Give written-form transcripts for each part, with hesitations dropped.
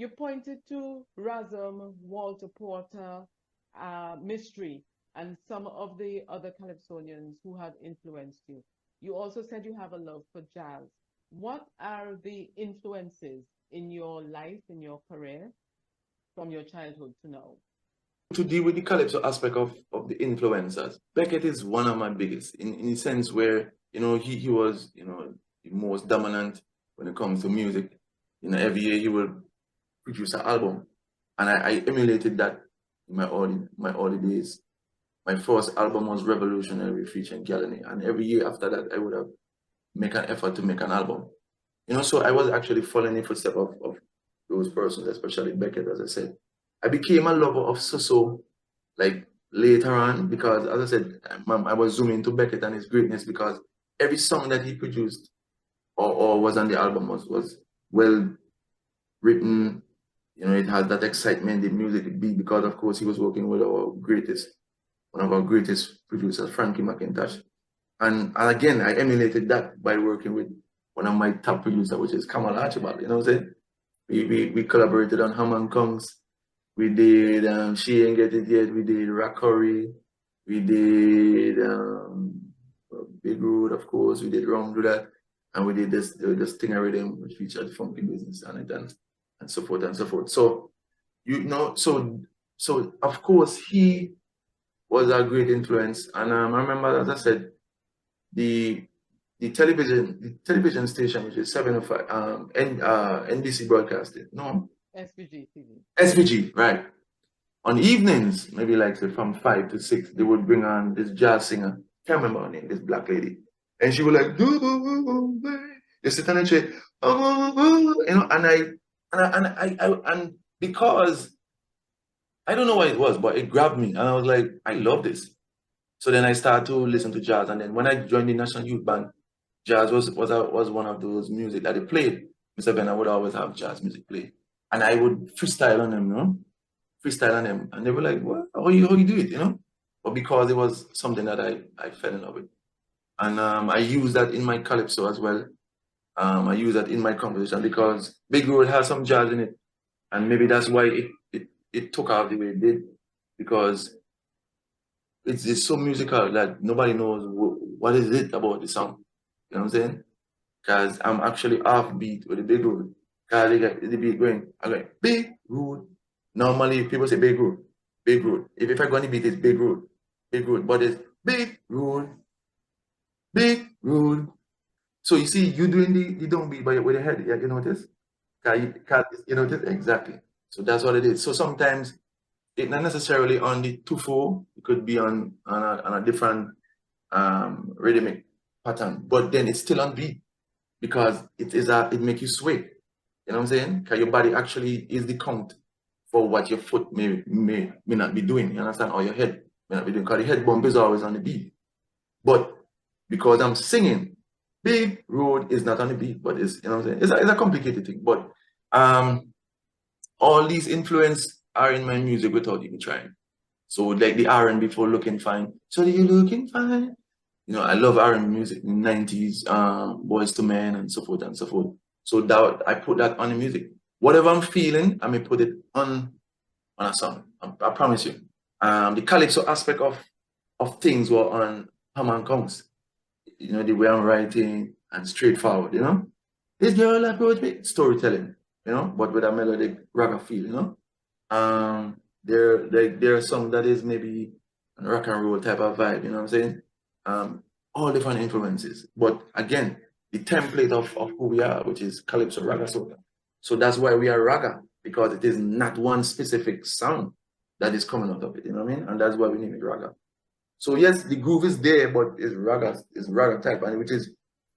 you pointed to Razum, Walter Porter, Mystery, and some of the other Calypsonians who have influenced you. You also said you have a love for jazz. What are the influences in your life, in your career, from your childhood to now? To deal with the calypso aspect of the influencers, Beckett is one of my biggest in the sense where, he was, the most dominant when it comes to music. Every year he will produce an album. And I emulated that in my early days. My first album was Revolutionary featuring Gallany. And every year after that, I would have make an effort to make an album. So I was actually following the footsteps of those persons, especially Beckett, as I said. I became a lover of Suso like later on because, as I said, I was zooming to Beckett and his greatness because every song that he produced or was on the album was well written. It had that excitement, the music, the beat, because of course he was working with one of our greatest producers, Frankie McIntosh. And again, I emulated that by working with one of my top producers, which is Kamal Archibald. You know what I'm saying? We collaborated on Hammond Kongs. We did She Ain't Get It Yet. We did Rockery. We did Big Road, of course. We did Rum Do That. And we did the Stingah Rhythm, which featured Funky Business on it and so forth and so forth. So, so of course, he was a great influence. And I remember, as I said, the television station, which is 705, NBC Broadcasting, no? SVG TV. SVG, right. On evenings, maybe like say from 5 to 6, they would bring on this jazz singer, can't remember her name, this black lady. And she would like, you sit on the chair, and because I don't know what it was, but it grabbed me. And I was like, I love this. So then I started to listen to jazz. And then when I joined the National Youth Band, jazz was one of those music that they played. Mr. Ben, I would always have jazz music played. And I would freestyle on them, freestyle on them. And they were like, what? How you do it, But because it was something that I fell in love with. And I use that in my calypso as well. I use that in my composition because Big Road has some jazz in it. And maybe that's why it took out the way it did. Because it's just so musical that nobody knows what is it about the song. You know what I'm saying? Because I'm actually off beat with the Big Road. Because they get the beat going. I'm like, Big Road. Normally people say Big Road. Big Road. If I go on the beat, it's Big Road. Big Road. But it's Big Road. Big Road. So you see, you doing the downbeat with your head. Yeah, you notice? You notice? Exactly. So that's what it is. So sometimes it's not necessarily on the 2/4. It could be on a different rhythmic pattern, but then it's still on beat because it makes you sway. You know what I'm saying? Because your body actually is the count for what your foot may not be doing. You understand? Or your head may not be doing. Because the head bump is always on the beat. But because I'm singing, Big Road is not on the beat, but it's, you know what I'm saying? It's a complicated thing. But all these influence are in my music without even trying. So like the R&B for Looking Fine. So you looking fine? I love R&B music in the 90s, Boys to Men and so forth and so forth. So that I put that on the music. Whatever I'm feeling, I may put it on a song. I promise you. The calypso aspect of things were on Hammond Kongs. The way I'm writing and straightforward, This girl approached me, storytelling, but with a melodic rock feel, There are some that is maybe a rock and roll type of vibe, you know what I'm saying? All different influences. But again, the template of who we are, which is Calypso Raga Soca. So that's why we are Raga, because it is not one specific sound that is coming out of it, you know what I mean? And that's why we name it Raga. So yes, the groove is there, but it's Raga type, and which is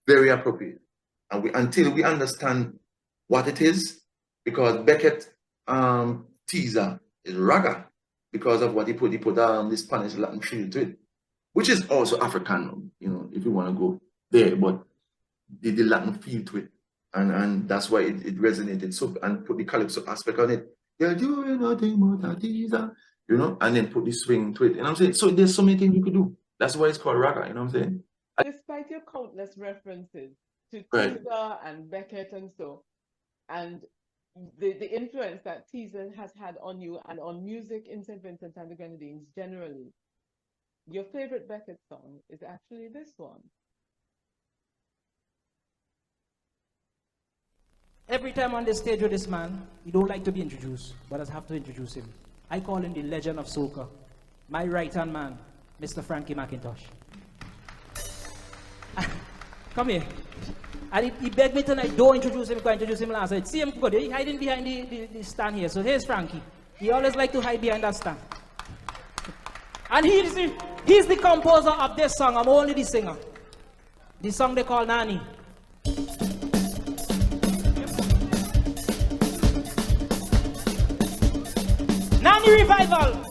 very appropriate. And until we understand what it is, because Beckett teaser is Raga because of what he put the Spanish Latin feel to it, which is also African, if you want to go there, but the Latin feel to it. And that's why it resonated so, and put the calypso aspect on it. You're doing nothing but a teaser, and then put the swing to it. You know what I'm saying? So there's so many things you could do. That's why it's called Raga, you know what I'm saying? Despite your countless references to Right. Teaser and Beckett and so, and the influence that Teaser has had on you and on music in St. Vincent and the Grenadines generally, your favorite Beckett song is actually this one. Every time on the stage with this man, he don't like to be introduced, but I have to introduce him. I call him the legend of soca. My right-hand man, Mr. Frankie McIntosh. Come here. And he begged me tonight, don't introduce him, because I introduced him last night. See him good, he's hiding behind the stand here. So here's Frankie. He always like to hide behind that stand. And he's the composer of this song. I'm only the singer. The song they call Nani. Nani Revival.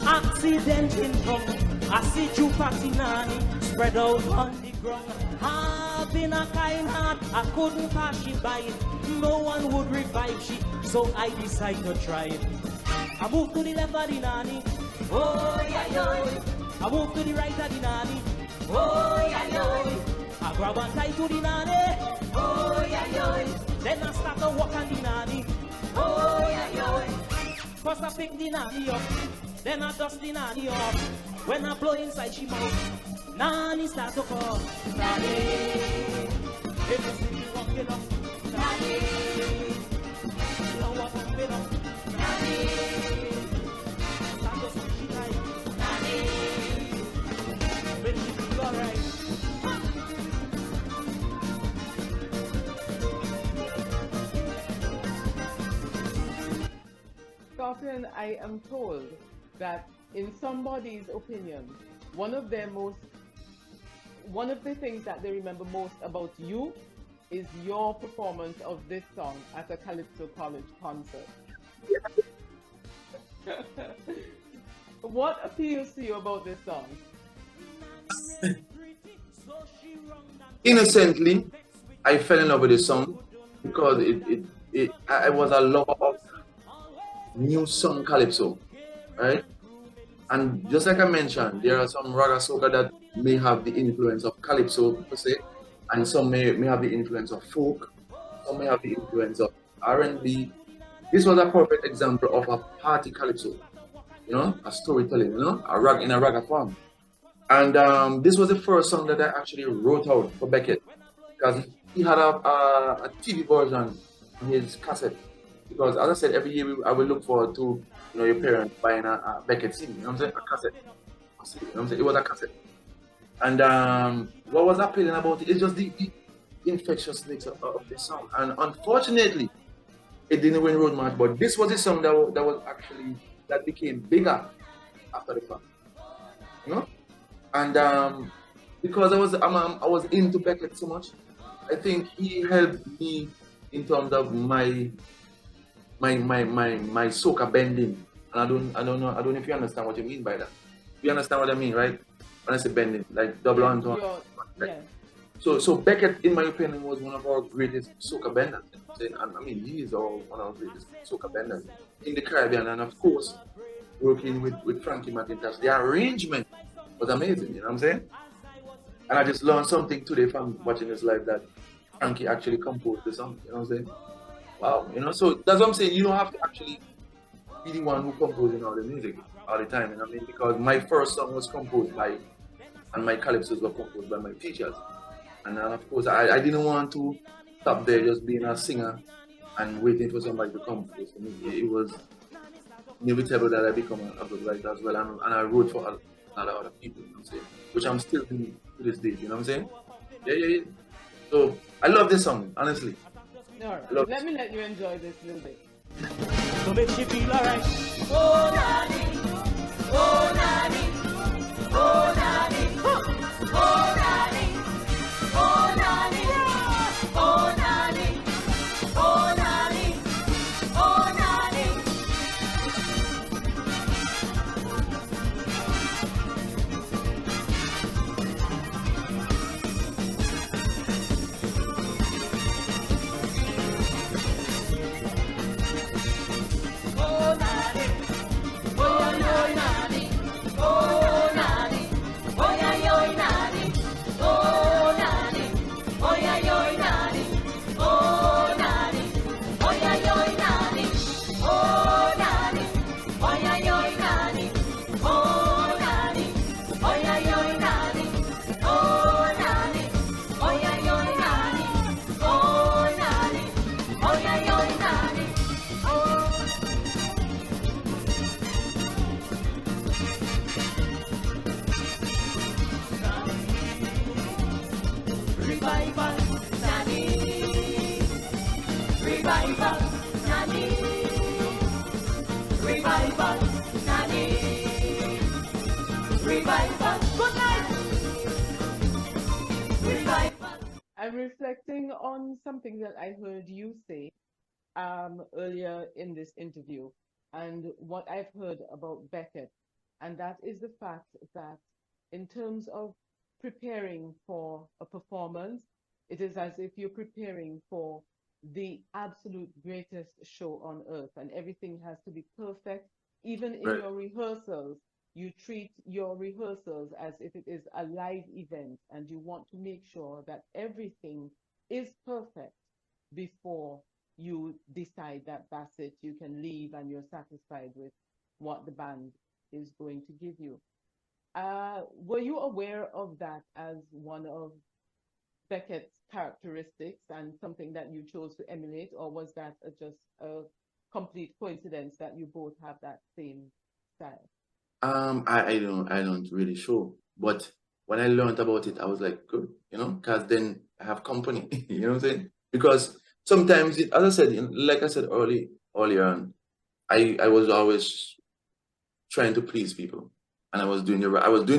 Accident in come, I see you party Nani spread out on the ground. Having a kind heart, I couldn't pass she by it. No one would revive she, so I decided to try it. I moved to the left of the Nani, oh yeah yeah. I moved to the right of the Nani, oh yeah yeah. I grab and tie to the Nani, oh yeah yeah. Then I start to walk on the Nani, oh yeah yeah. First I pick the Nani up. Then I dust the Nani off. When I blow inside she mouth, Nani start to call. Nani, if you see me walking up, Nani, you know what I'm feeling up, Nani, start to see she like, Nani, when she feel alright. Skarpyon, I am told that in somebody's opinion, one of the things that they remember most about you is your performance of this song at a Calypso College concert. What appeals to you about this song? Innocently, I fell in love with this song because I was a lover of new song Calypso, right? And just like I mentioned, there are some raga soca that may have the influence of Calypso per se, and some may have the influence of folk, some may have the influence of R&B. This was a perfect example of a party Calypso, you know, a storytelling, you know, in a raga form. And this was the first song that I actually wrote out for Beckett, because he had a TV version on his cassette. Because as I said, every year I will look forward to, you know, your parents buying a Beckett CD, you know what I'm saying? A cassette. You know what I'm saying? It was a cassette. And what was appealing about it is just the infectious nature of the song. And unfortunately, it didn't win road march, but this was a song that became bigger after the fact. You know? And because I was into Beckett so much, I think he helped me in terms of my soca bending. And I don't know if you understand what you mean by that. You understand what I mean, right? When I say bending, like double entendre. Yeah. So Beckett, in my opinion, was one of our greatest soca benders. And I mean, he is one of our greatest soca benders in the Caribbean, and of course, working with Frankie McIntosh. The arrangement was amazing, you know what I'm saying? And I just learned something today from watching this live, that Frankie actually composed the song, you know what I'm saying? Wow, you know, so that's what I'm saying. You don't have to actually be the one who composes all the music all the time, you know what I mean? Because my first song was composed by, and my calypsos were composed by my teachers. And of course, I didn't want to stop there just being a singer and waiting for somebody to compose for me. It was inevitable that I become a good writer as well. And I wrote for a lot of other people, you know what I'm saying? Which I'm still doing to this day, you know what I'm saying? Yeah. So I love this song, honestly. All right, let me let you enjoy this a little bit. So make you feel alright. Oh Nani, oh Nani, oh Nani, oh Nani, oh Nani, oh Nani, oh Nani, oh Nani. revival, Nanny, revival, Nanny, revival, Nanny, revival. Good night. Revival. I'm reflecting on something that I heard you say earlier in this interview, and what I've heard about Beckett, and that is the fact that in terms of preparing for a performance, it is as if you're preparing for the absolute greatest show on earth, and everything has to be perfect. Even in Right. your rehearsals, you treat your rehearsals as if it is a live event, and you want to make sure that everything is perfect before you decide that that's it, you can leave and you're satisfied with what the band is going to give you. Were you aware of that as one of Beckett's characteristics and something that you chose to emulate, or was that just a complete coincidence that you both have that same style? I don't really sure, but when I learned about it, I was like, good, because then I have company, you know what I'm saying? Because sometimes, as I said, like I said earlier on, I was always trying to please people, and I was doing the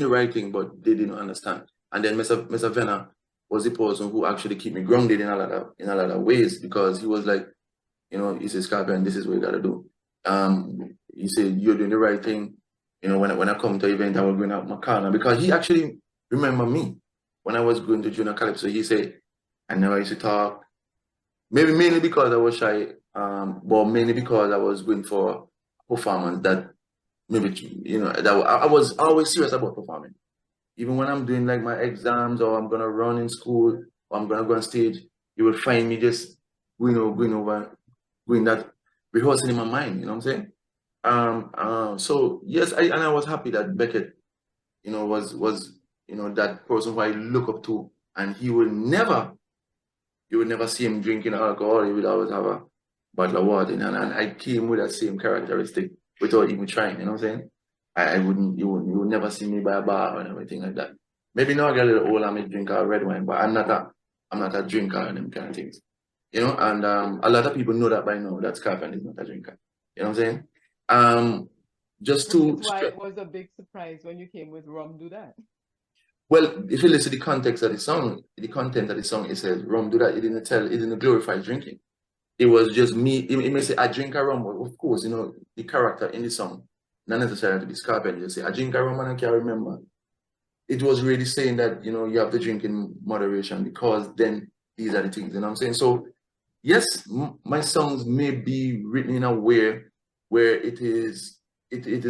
right thing, but they didn't understand. And then Mr. Venner was the person who actually kept me grounded in a lot of ways, because he was like, he said, Skarpyon, this is what you gotta do. He said, you're doing the right thing. When I come to event, I was going out my corner, because he actually remember me when I was going to Junior Calypso. He said, I never used to talk. Maybe mainly because I was shy, but mainly because I was going for performance that maybe, that I was always serious about performing. Even when I'm doing like my exams, or I'm gonna run in school, or I'm gonna go on stage, you will find me just going that rehearsing in my mind, you know what I'm saying? So yes, I was happy that Beckett, was that person who I look up to, and you would never see him drinking alcohol. He would always have a bottle of water, and I came with that same characteristic without even trying, you know what I'm saying? You would never see me by a bar or anything like that. Maybe now I get a little older, I may drink a red wine, but I'm not a drinker and them kind of things. And a lot of people know that by now, that Skarpyon is not a drinker. You know what I'm saying? Just to That's why it was a big surprise when you came with Rum Do That. well, if you listen to the context of the song, the content of the song, it says rum do that. It didn't glorify drinking. It was just me. It may say I drink a rum, but of course, the character in the song, not necessarily to be Skarpyon. You say I drink a rum and I can't remember. It was really saying that you have to drink in moderation, because then these are the things. You know what I'm saying? So yes, my songs may be written in a way where it is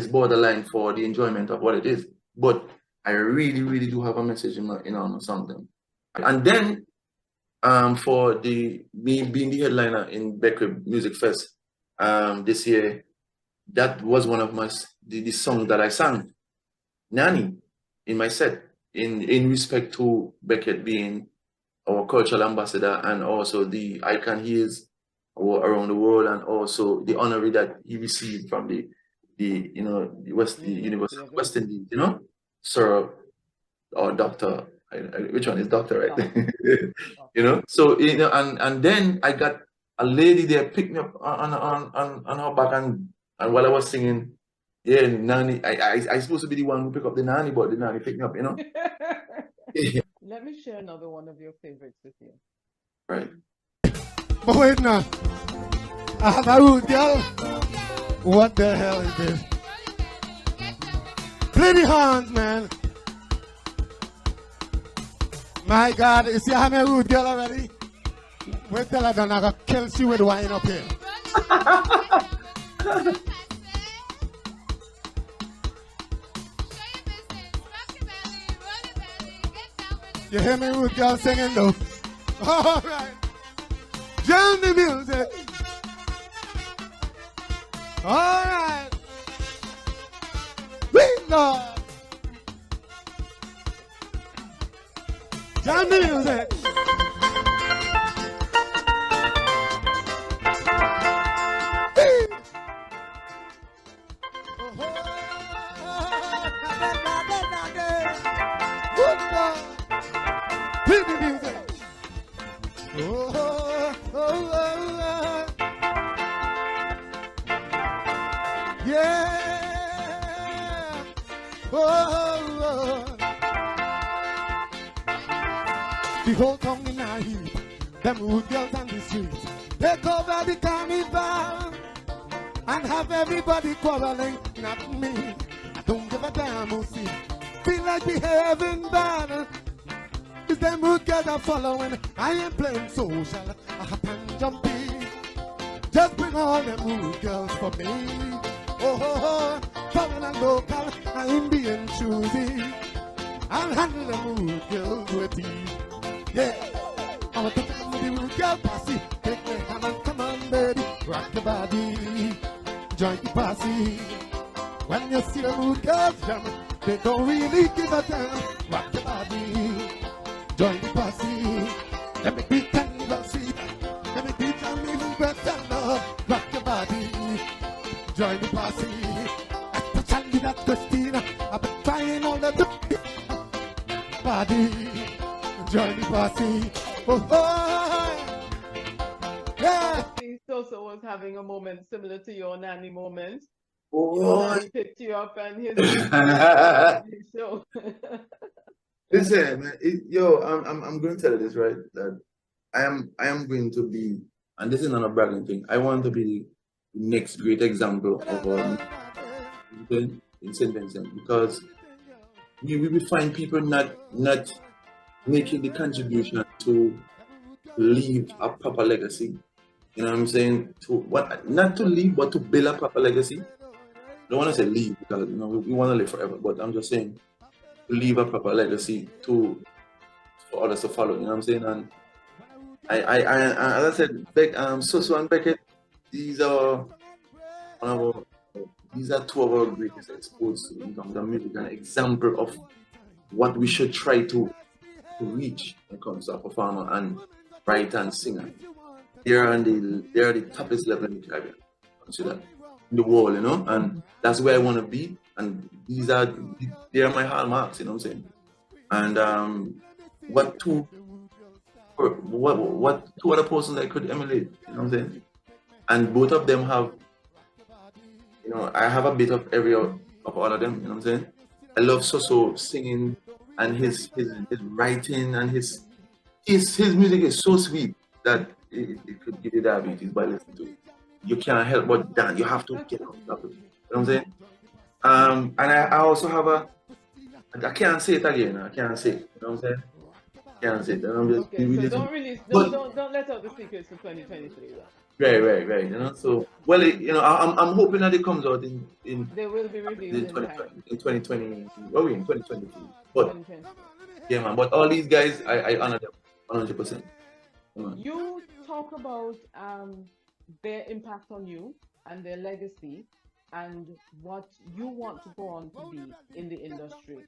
borderline for the enjoyment of what it is, but I really, really do have a message in all my songs. And then for me being the headliner in Beckley Music Fest this year, that was one of the songs that I sang, Nanny, in my set, in respect to Beckett being our cultural ambassador, and also the icon he is around the world, and also the honor that he received from the University of West Indies, Sir or Doctor, which one is Doctor, right? So and then I got a lady there pick me up on her back, and while I was singing, yeah, Nanny, I supposed to be the one who pick up the nanny, but the nanny picked me up, Let me share another one of your favorites with you. Right. But wait now. I have a root girl. What the hell is this? Play the horns, man. My God, you see how many root girl already? Wait till I done, I got Kelsey with wine up here. You hear me, root girl singing though? All right. Join the music. All right. Big Lord. Join the music. Good Lord. Play the music. The whole town in a heat. Them rude girls on the streets take over the carnival and have everybody quarreling. Not me. I don't give a damn who see. Feel like behaving bad. It's them rude girls are following. I ain't playing social. I hop and jumpy. Just bring all them rude girls for me. Oh, oh, oh. Foreign and local. I ain't being choosy. I'll handle them rude girls with ease. Yeah. I want to come with the rude girl posse. Take my hand and come on, baby. Rock the body. Join the posse. When you see the rude girls jam, they don't really give a damn. Rock the body. Join the posse. Let me be tender, sweet. Let me teach them even better love. Rock your body. Join the posse. Especially that Christina. I've been trying all the body. Join the posse. Oh, oh, yeah. Soso was having a moment similar to your nanny moment. Oh, Your nanny picked you up and his show. listen, man, yo, I'm going to tell you this, right? That I am going to be, and this is not a bragging thing. I want to be the next great example of in St. Vincent, because we find people not making the contribution to leave a proper legacy. You know what I'm saying? Not to leave, but to build a proper legacy. I don't want to say leave because we want to live forever, but I'm just saying to leave a proper legacy for others to follow. You know what I'm saying? And I as I said, Soso and Beckett, these are two of our greatest exposed to in terms of music, an example of what we should try to reach when it comes to a performer and writer and singer. They are the toughest level in the Caribbean. Consider in the world, and that's where I want to be. And they are my hallmarks, you know what I'm saying? And what two other persons I could emulate, you know what I'm saying? And both of them have, I have a bit of every of all of them, you know what I'm saying? I love Soso singing and his writing and his music is so sweet that it could give you diabetes by listening to it. You can't help but dance. You have to get up. You know what I'm saying? And I also have I can't say it again. I can't say it. You know what I'm saying? I can't say it. I'm just Okay, so don't let out the secrets for 2023. Right. So I'm hoping that it comes out in they will be revealed in 2020. Oh, in 2022. But yeah, man. But all these guys, I honor them 100%. You talk about their impact on you and their legacy and what you want to go on to be in the industry.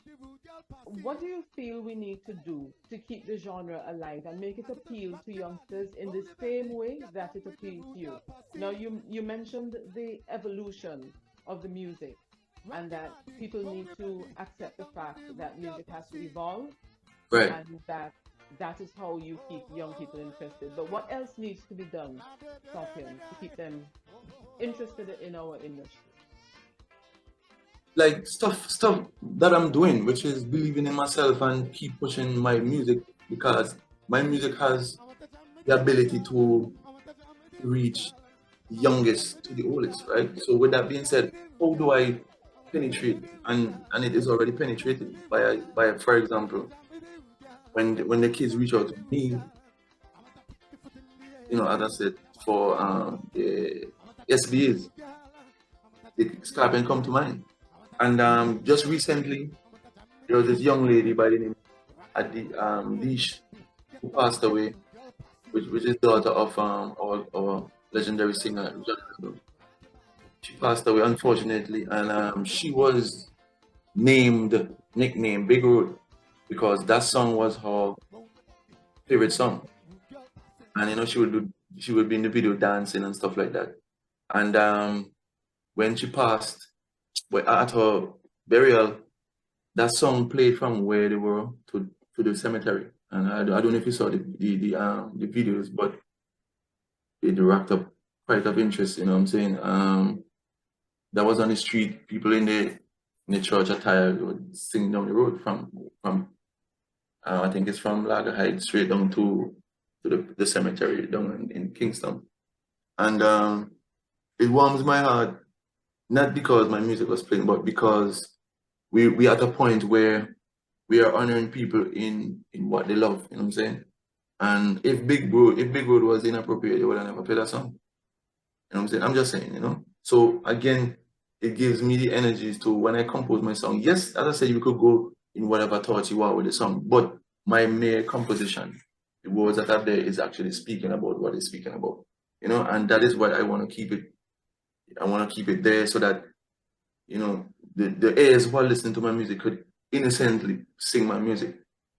What do you feel we need to do to keep the genre alive and make it appeal to youngsters in the same way that it appeals to you? Now, you mentioned the evolution of the music and that people need to accept the fact that music has to evolve, right? And that is how you keep young people interested. But what else needs to be done, Skarpyon, to keep them interested in our industry? Like stuff that I'm doing, which is believing in myself and keep pushing my music, because my music has the ability to reach the youngest to the oldest, right? So with that being said, how do I penetrate? And it is already penetrated by for example, when the kids reach out to me, as I said, for the SBAs, the Skarpyon come to mind. And just recently, there was this young lady by the name of Leash, who passed away, which is daughter of our legendary singer. She passed away, unfortunately, and she was nicknamed Big Road, because that song was her favorite song. And she would be in the video dancing and stuff like that. And when she passed, at her burial, that song played from where they were to the cemetery. And I don't know if you saw the videos, but it racked up quite of interest, you know what I'm saying? That was on the street, people in the church attire would sing down the road from I think it's from Lager Heights straight down to the cemetery down in Kingston. And it warms my heart, not because my music was playing, but because we at a point where we are honoring people in what they love, you know what I'm saying? And if Big Road was inappropriate, they would have never played that song. You know what I'm saying? I'm just saying, you know. So again, it gives me the energies to when I compose my song. Yes, as I said, you could go in whatever thoughts you are with the song, but my mere composition, the words that are there is actually speaking about what it's speaking about. You know, and that is what I want to keep it. I want to keep it there so that, you know, the heirs who are listening to my music could innocently sing my music.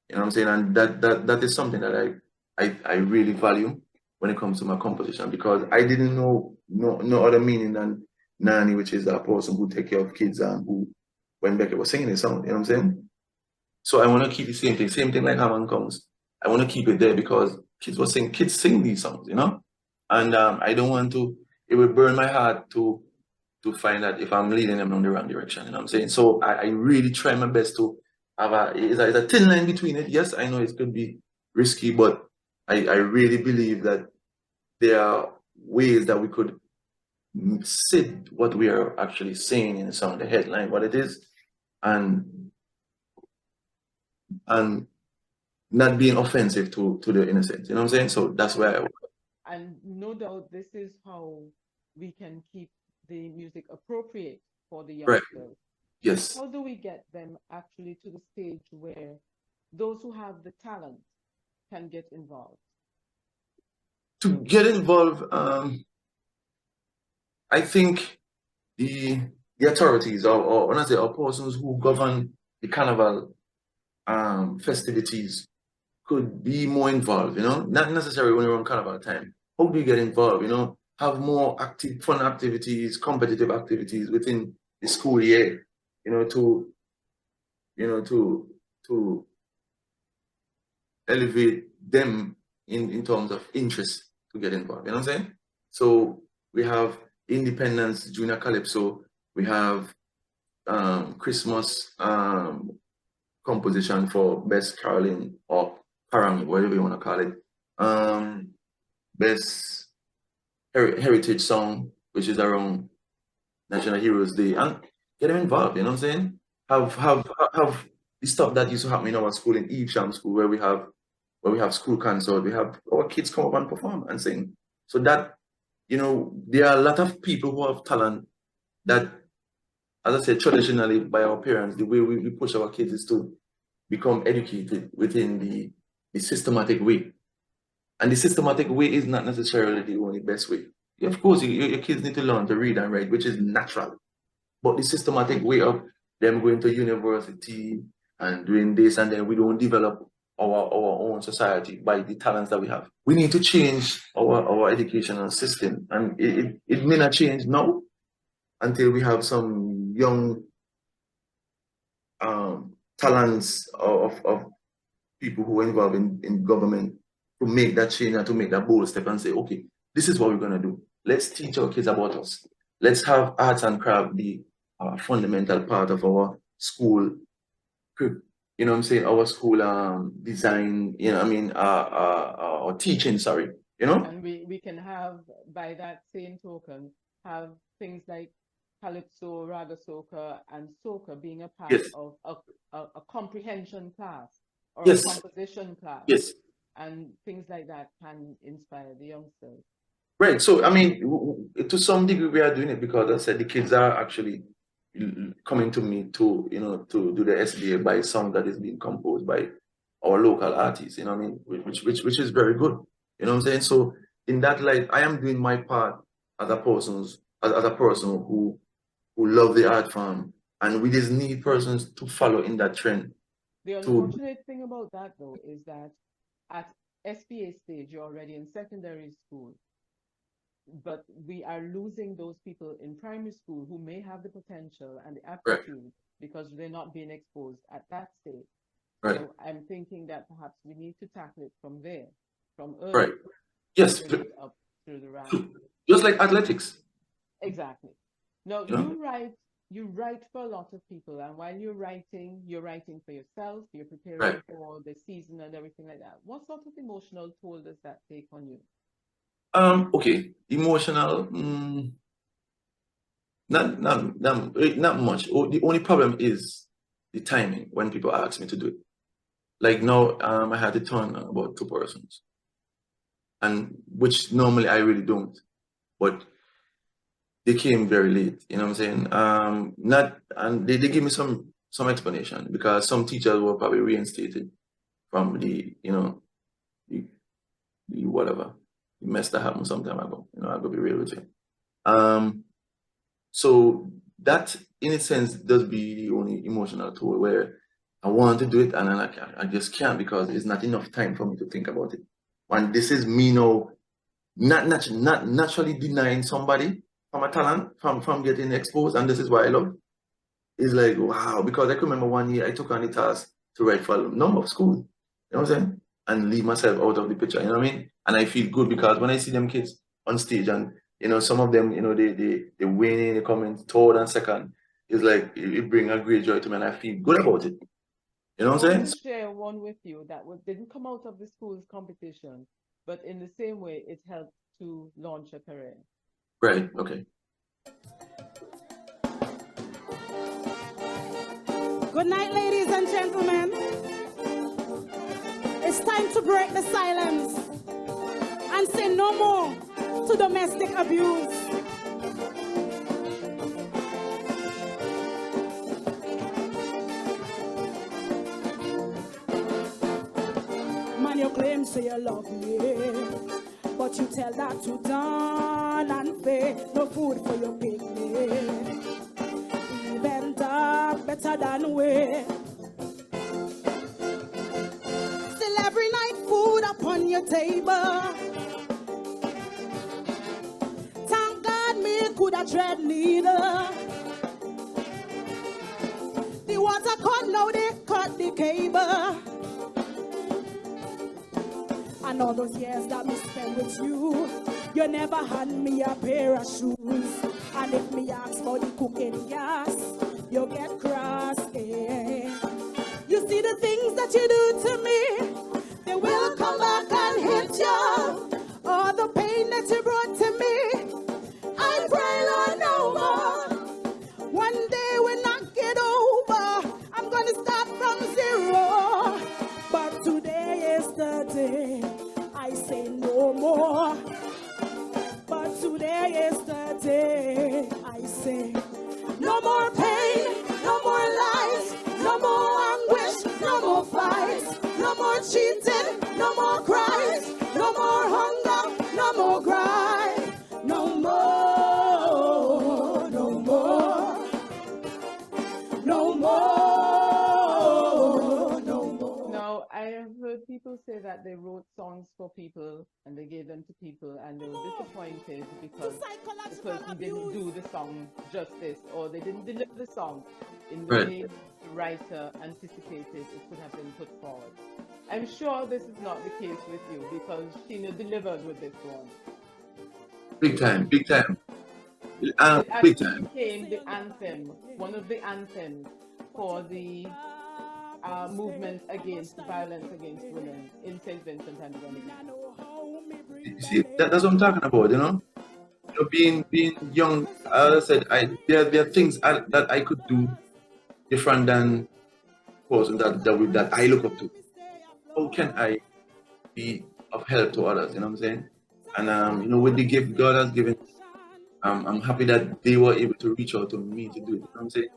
You know what I'm saying? And that is something that I really value when it comes to my composition, because I didn't know no other meaning than nanny, which is that person who take care of kids and who, when Becky was singing the song, you know what I'm saying? So I want to keep the same thing like Hammond Comes. I want to keep it there because kids sing these songs, you know? And I don't want to, it would burn my heart to find that if I'm leading them in the wrong direction, you know what I'm saying? So I really try my best to have it's a thin line between it. Yes, I know it could be risky, but I really believe that there are ways that we could sit what we are actually saying in the song, the headline, what it is, and not being offensive to the innocent. You know what I'm saying? So that's why And no doubt this is how we can keep the music appropriate for the right. youngsters. Yes. How do we get them actually to the stage where those who have the talent can get involved? To get involved, I think the authorities or when I say our persons who govern the carnival festivities could be more involved, you know, not necessarily when you're on carnival time. How do you get involved, you know, have more active, fun activities, competitive activities within the school year, you know, to elevate them in terms of interest to get involved, you know what I'm saying? So we have Independence Junior Calypso, we have Christmas composition for best caroling or parang, whatever you want to call it. Best heritage song, which is around National Heroes Day, and get them involved. You know what I'm saying? Have the stuff that used to happen in our school in Evesham School, where we have school concert, we have our kids come up and perform and sing. So that, you know, there are a lot of people who have talent that, as I said, traditionally by our parents, the way we push our kids is to become educated within the systematic way. And the systematic way is not necessarily the only best way. Of course, your kids need to learn to read and write, which is natural. But the systematic way of them going to university and doing this, and then we don't develop our own society by the talents that we have. We need to change our educational system. And it may not change now until we have some young talents of people who are involved in government to make that change and to make that bold step and say, okay, this is what we're going to do. Let's teach our kids about us. Let's have arts and craft be a fundamental part of our school, you know what I'm saying, our school design, you know what I mean, or teaching, sorry, you know? And we can have, by that same token, have things like calypso, raga soca, and soca being a part Yes. of a comprehension class or Yes. a composition class. Yes. And things like that can inspire the youngsters. Right. So, I mean, to some degree, we are doing it because I said the kids are actually coming to me to, you know, to do the SBA by song that is being composed by our local artists, you know what I mean, which is very good. You know what I'm saying? So in that light, I am doing my part as a person who love the art form, and we just need persons to follow in that trend. The unfortunate thing about that, though, is that at SPA stage, you're already in secondary school, but we are losing those people in primary school who may have the potential and the aptitude because they're not being exposed at that stage. Right. So I'm thinking that perhaps we need to tackle it from there, from early. Right. Yes. Bring it up through the ranks. Just like athletics. Exactly. Now, Yeah. you write you write for a lot of people, and while you're writing for yourself, you're preparing Right. for the season and everything like that. What sort of emotional toll does that take on you? Okay, emotional. Not much. The only problem is the timing when people ask me to do it. Like now, I had to turn about 2 persons, and which normally I really don't, but they came very late. You know what I'm saying? Not and they give me some explanation because some teachers were probably reinstated from the, the whatever the mess that happened some time ago. I gotta be real with you. Um, so that in a sense does be the only emotional tool where I want to do it and then I just can't because it's not enough time for me to think about it. And this is me now not naturally denying somebody from a talent from getting exposed, and this is why I love it. It's like wow, because I can remember one year I took on the task to write for a number of schools, you know what I'm saying? And leave myself out of the picture, you know what I mean? And I feel good because when I see them kids on stage and some of them, they winning, they come in third and second, it's like it brings a great joy to me and I feel good about it. You know I what I'm want saying? to share one with you that didn't come out of the school's competition, but in the same way, it helped to launch a career. Right, okay. Good night, ladies and gentlemen. It's time to break the silence and say no more to domestic abuse. Man, you claim say you love me, but you tell that to Don and Faye. No food for your picnic. Even dark better than we. Still every night food upon your table. Thank God me could a dread needle. The water cut, now they cut the cable. And all those years that me spent with you, you never hand me a pair of shoes. And if me ask for the cooking gas, you get cross, eh? You see the things that you do to me, they will come back and hit you. All the pain that you brought to me, I pray, Lord, no more. One day when I get over, I'm gonna start from zero. But today is the day I say no more. But today is the day I say no more pain, no more lies, no more anguish, no more fights, no more cheating, no more cries, no more hunger, no more cry, no more, no more, no more, no more. Now, I have heard people say that they wrote songs for people and they gave them to people and they were disappointed because the person didn't do the song justice or they didn't deliver the song in the Right. way the writer anticipated it could have been put forward. I'm sure this is not the case with you because Sheena delivered with this one. Big time, big time. It Big actually time. became the anthem, one of the anthems for the movement against violence against women in St. Vincent and the Grenadines. You see, that's what I'm talking about, being young, as I said, there are things that I could do different than person that I look up to. How can I be of help to others? You know what I'm saying? And with the gift God has given, I'm happy that they were able to reach out to me to do it. You know what I'm saying?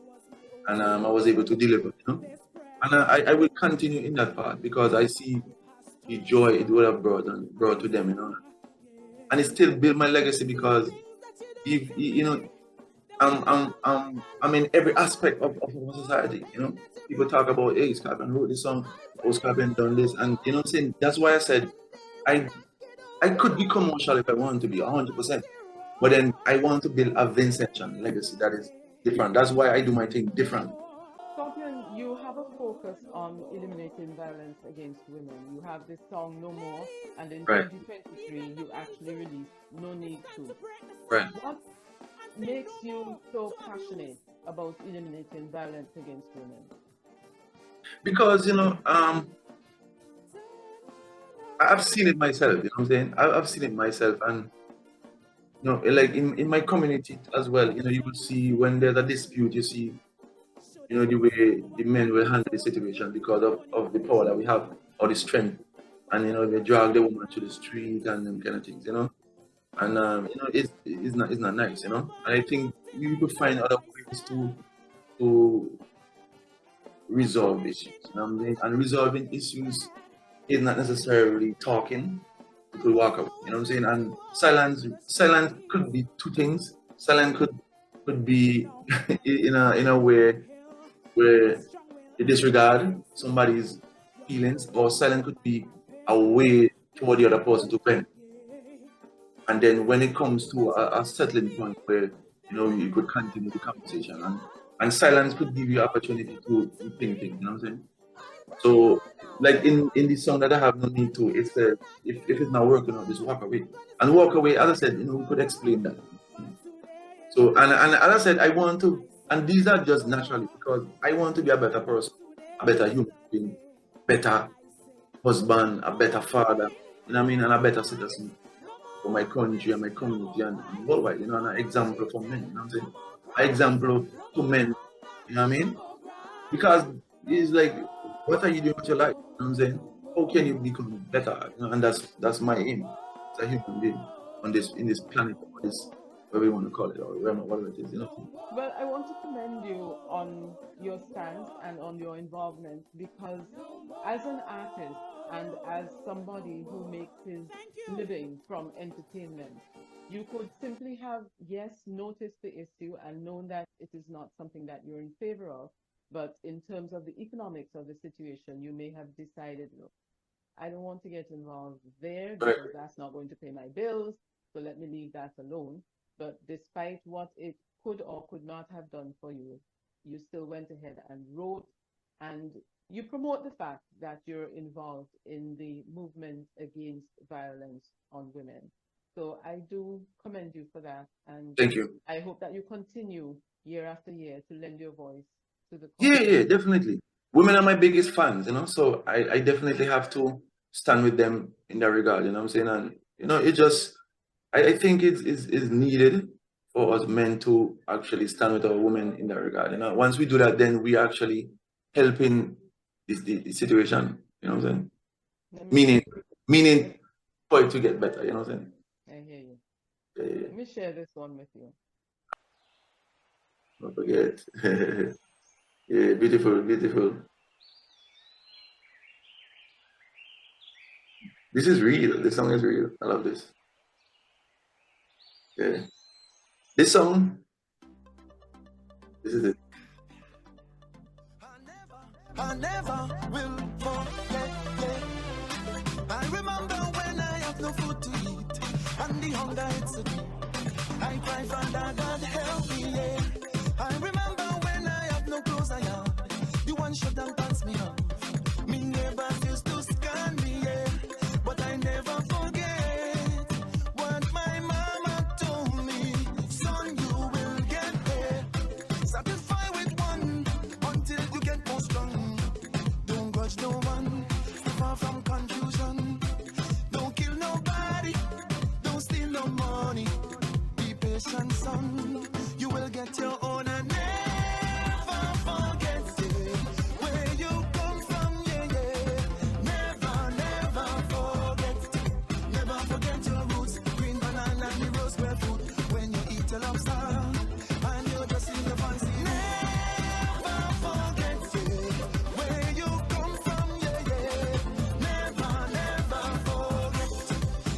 And I was able to deliver. And I will continue in that path because I see the joy it would have brought to them. And it still build my legacy because if I'm in every aspect of our society. People talk about, hey, Skarpyon wrote this song, oh, Skarpyon done this, and you know what I'm saying. That's why I said I could be commercial if I want to be 100%, but then I want to build a Vincentian legacy that is different. That's why I do my thing different. Scorpion, you have a focus on eliminating violence against women. You have this song No More, and in Right. 2023 you actually released No Need To. Right. What makes you so passionate about eliminating violence against women? Because I've seen it myself. You know what I'm saying? I've seen it myself, and like in my community as well. You will see when there's a dispute. You see, the way the men will handle the situation because of the power that we have or the strength, and they drag the woman to the street and them kind of things. And it's not nice. And I think we could find other ways to resolve issues. You know what I mean? And resolving issues is not necessarily talking. People walk away. You know what I'm saying? And silence could be two things. Silence could be in a way where you disregard somebody's feelings, or silence could be a way for the other person to vent. And then when it comes to a settling point where you could continue the conversation, and silence could give you opportunity to think things. You know what I'm saying? So, like in the song that I have no need to, it says if it's not working out, just walk away. And walk away, as I said, we could explain that. So and as I said, I want to, and these are just naturally because I want to be a better person, a better human being, better husband, a better father, you know what I mean, and a better citizen for my country and my community and worldwide, and an example for men, you know what I'm saying? An example to men, you know what I mean? Because it's like, what are you doing with your life? You know what I'm saying? How can you become better? And that's my aim as a human being in this planet, or this, whatever you want to call it, or whatever it is, Well, I want to commend you on your stance and on your involvement, because as an artist and as somebody who makes his living from entertainment, you could simply have, yes, noticed the issue and known that it is not something that you're in favor of, but in terms of the economics of the situation, you may have decided, look, I don't want to get involved there because that's not going to pay my bills, so let me leave that alone. But despite what it could or could not have done for you, you still went ahead and wrote, and you promote the fact that you're involved in the movement against violence on women. So I do commend you for that, and Thank you. I hope that you continue year after year to lend your voice to the Yeah, definitely. Women are my biggest fans, so I definitely have to stand with them in that regard, you know what I'm saying? And it just, I think it's needed for us men to actually stand with our women in that regard. Once we do that, then we actually helping the situation, you know what I'm saying? Meaning for it to get better, you know what I'm saying? I hear you. Yeah. Let me share this one with you. Don't forget. Yeah, beautiful, beautiful. This is real. This song is real. I love this. Yeah. This song, this is it. I never will forget. I remember when I have no food to eat and the hunger hits the deep. I cry, Father God help me, yeah. I remember when I have no clothes I have. You one shot and pants me off. Me neighbors used to scan me, yeah. But I never forget what my mama told me. Son, you will get there. Satisfy with one until you get more strong. Don't grudge no one. Stay far from confusion. Don't kill nobody. Don't steal no money. Be patient, son. You will get your own and never forget it. Where you come from, yeah, yeah. Never forget. Never forget your roots. Green banana and the rose square fruit. When you eat a lobster and you're just in your fancy. Never forget it. Where you come from, yeah, yeah. Never forget.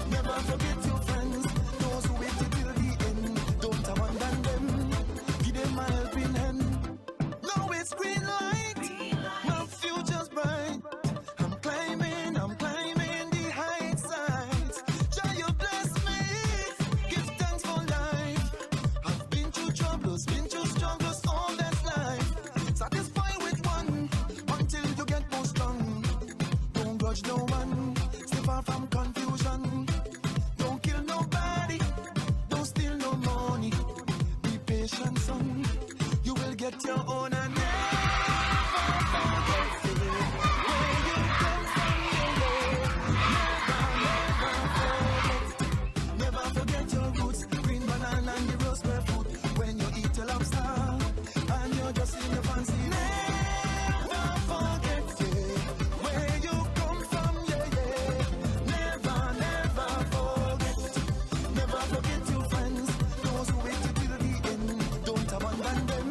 Never forget your friends. Those who wait till the end. Don't abandon them. Give them a helping hand. Now it's green light. My future's bright. I'm climbing the heights. Jah, you bless me. Give thanks for life. I've been through troubles, been through struggles, all that's life. Satisfy with one until you get more strong. Don't grudge no one. Stay far from confusion. Don't kill nobody. Don't steal no money. Be patient, son. You will get forget your own and never forget where you come from. Never forget your roots. Green banana and the rose fruit. When you eat a lobster and you're just in your fancy. Never forget where you come from. Never forget. Never forget your friends. Those who wait till the end. Don't abandon them.